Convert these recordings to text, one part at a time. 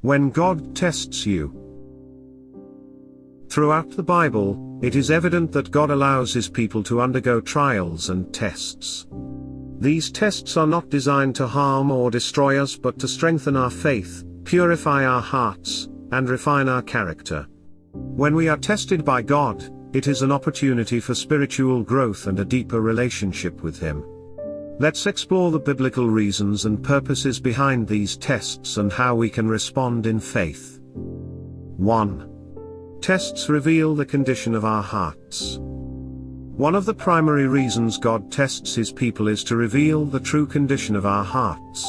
When God tests you. Throughout the Bible, it is evident that God allows His people to undergo trials and tests. These tests are not designed to harm or destroy us but to strengthen our faith, purify our hearts, and refine our character. When we are tested by God, it is an opportunity for spiritual growth and a deeper relationship with Him. Let's explore the biblical reasons and purposes behind these tests and how we can respond in faith. 1. Tests reveal the condition of our hearts. One of the primary reasons God tests His people is to reveal the true condition of our hearts.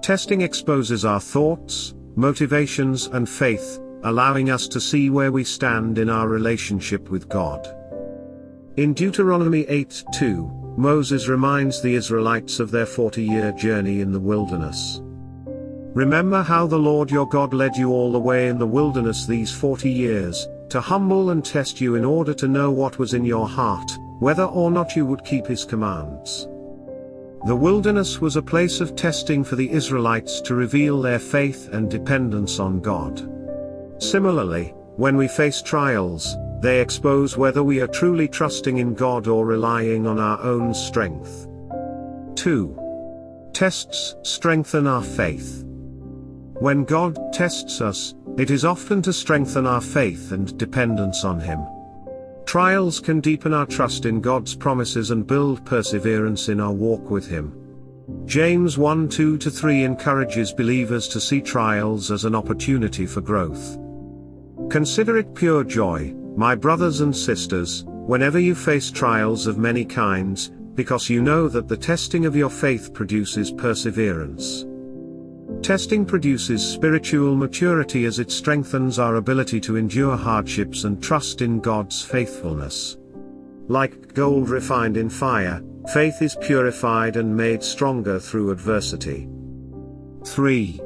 Testing exposes our thoughts, motivations and faith, allowing us to see where we stand in our relationship with God. In Deuteronomy 8:2, Moses reminds the Israelites of their 40-year journey in the wilderness. Remember how the Lord your God led you all the way in the wilderness these 40 years, to humble and test you in order to know what was in your heart, whether or not you would keep His commands. The wilderness was a place of testing for the Israelites to reveal their faith and dependence on God. Similarly, when we face trials, they expose whether we are truly trusting in God or relying on our own strength. 2. Tests strengthen our faith. When God tests us, it is often to strengthen our faith and dependence on Him. Trials can deepen our trust in God's promises and build perseverance in our walk with Him. James 1:2-3 encourages believers to see trials as an opportunity for growth. Consider it pure joy, my brothers and sisters, whenever you face trials of many kinds, because you know that the testing of your faith produces perseverance. Testing produces spiritual maturity as it strengthens our ability to endure hardships and trust in God's faithfulness. Like gold refined in fire, faith is purified and made stronger through adversity. 3.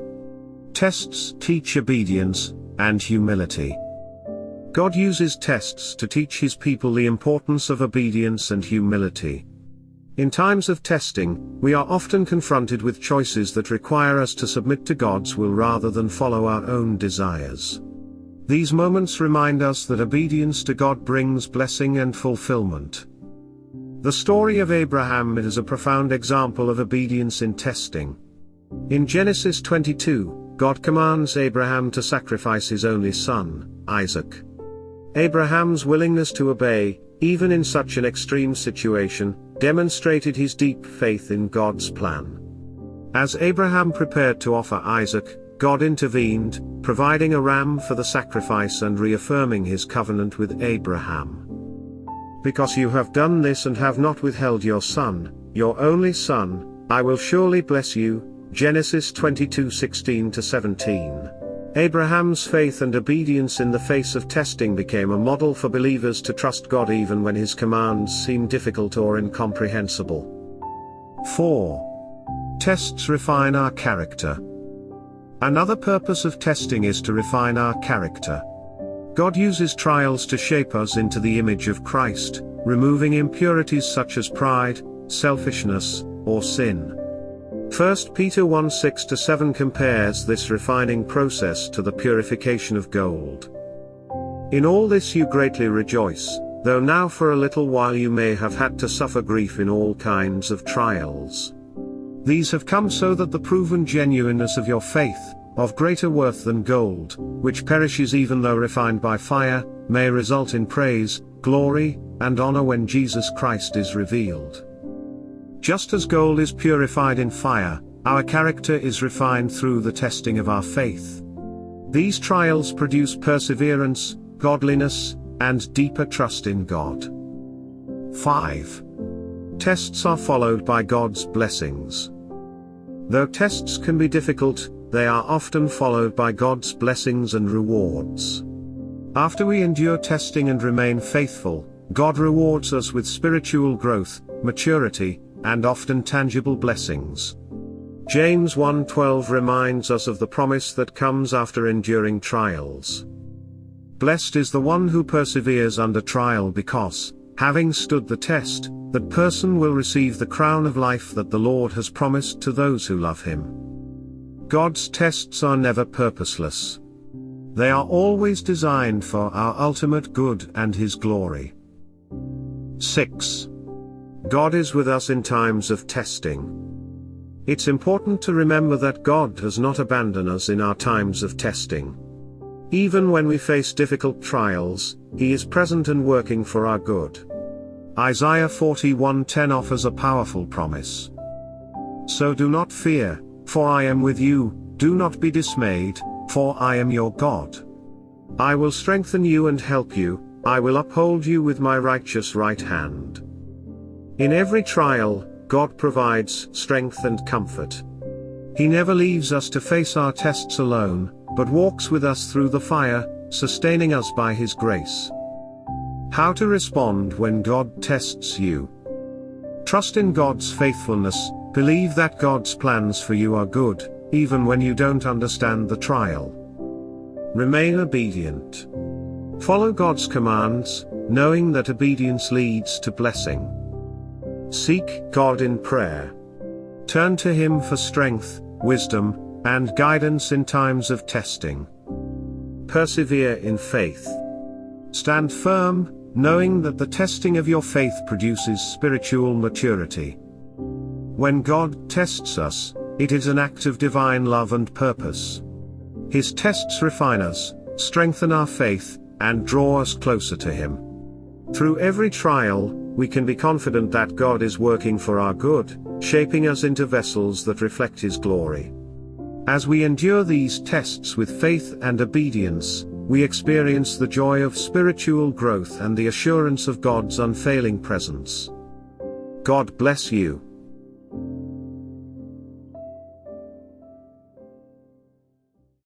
Tests teach obedience and humility. God uses tests to teach His people the importance of obedience and humility. In times of testing, we are often confronted with choices that require us to submit to God's will rather than follow our own desires. These moments remind us that obedience to God brings blessing and fulfillment. The story of Abraham is a profound example of obedience in testing. In Genesis 22, God commands Abraham to sacrifice his only son, Isaac. Abraham's willingness to obey, even in such an extreme situation, demonstrated his deep faith in God's plan. As Abraham prepared to offer Isaac, God intervened, providing a ram for the sacrifice and reaffirming His covenant with Abraham. Because you have done this and have not withheld your son, your only son, I will surely bless you. Genesis 22:16-17. Abraham's faith and obedience in the face of testing became a model for believers to trust God even when His commands seem difficult or incomprehensible. 4. Tests refine our character. Another purpose of testing is to refine our character. God uses trials to shape us into the image of Christ, removing impurities such as pride, selfishness, or sin. 1 Peter 1:6-7 compares this refining process to the purification of gold. In all this you greatly rejoice, though now for a little while you may have had to suffer grief in all kinds of trials. These have come so that the proven genuineness of your faith, of greater worth than gold, which perishes even though refined by fire, may result in praise, glory, and honor when Jesus Christ is revealed. Just as gold is purified in fire, our character is refined through the testing of our faith. These trials produce perseverance, godliness, and deeper trust in God. 5. Tests are followed by God's blessings. Though tests can be difficult, they are often followed by God's blessings and rewards. After we endure testing and remain faithful, God rewards us with spiritual growth, maturity, and often tangible blessings. James 1:12 reminds us of the promise that comes after enduring trials. Blessed is the one who perseveres under trial because, having stood the test, that person will receive the crown of life that the Lord has promised to those who love Him. God's tests are never purposeless. They are always designed for our ultimate good and His glory. 6. God is with us in times of testing. It's important to remember that God does not abandon us in our times of testing. Even when we face difficult trials, He is present and working for our good. Isaiah 41:10 offers a powerful promise. So do not fear, for I am with you, do not be dismayed, for I am your God. I will strengthen you and help you, I will uphold you with my righteous right hand. In every trial, God provides strength and comfort. He never leaves us to face our tests alone, but walks with us through the fire, sustaining us by His grace. How to respond when God tests you? Trust in God's faithfulness, believe that God's plans for you are good, even when you don't understand the trial. Remain obedient. Follow God's commands, knowing that obedience leads to blessing. Seek God in prayer. Turn to Him for strength, wisdom, and guidance in times of testing. Persevere in faith. Stand firm, knowing that the testing of your faith produces spiritual maturity. When God tests us, it is an act of divine love and purpose. His tests refine us, strengthen our faith, and draw us closer to Him. Through every trial, we can be confident that God is working for our good, shaping us into vessels that reflect His glory. As we endure these tests with faith and obedience, we experience the joy of spiritual growth and the assurance of God's unfailing presence. God bless you.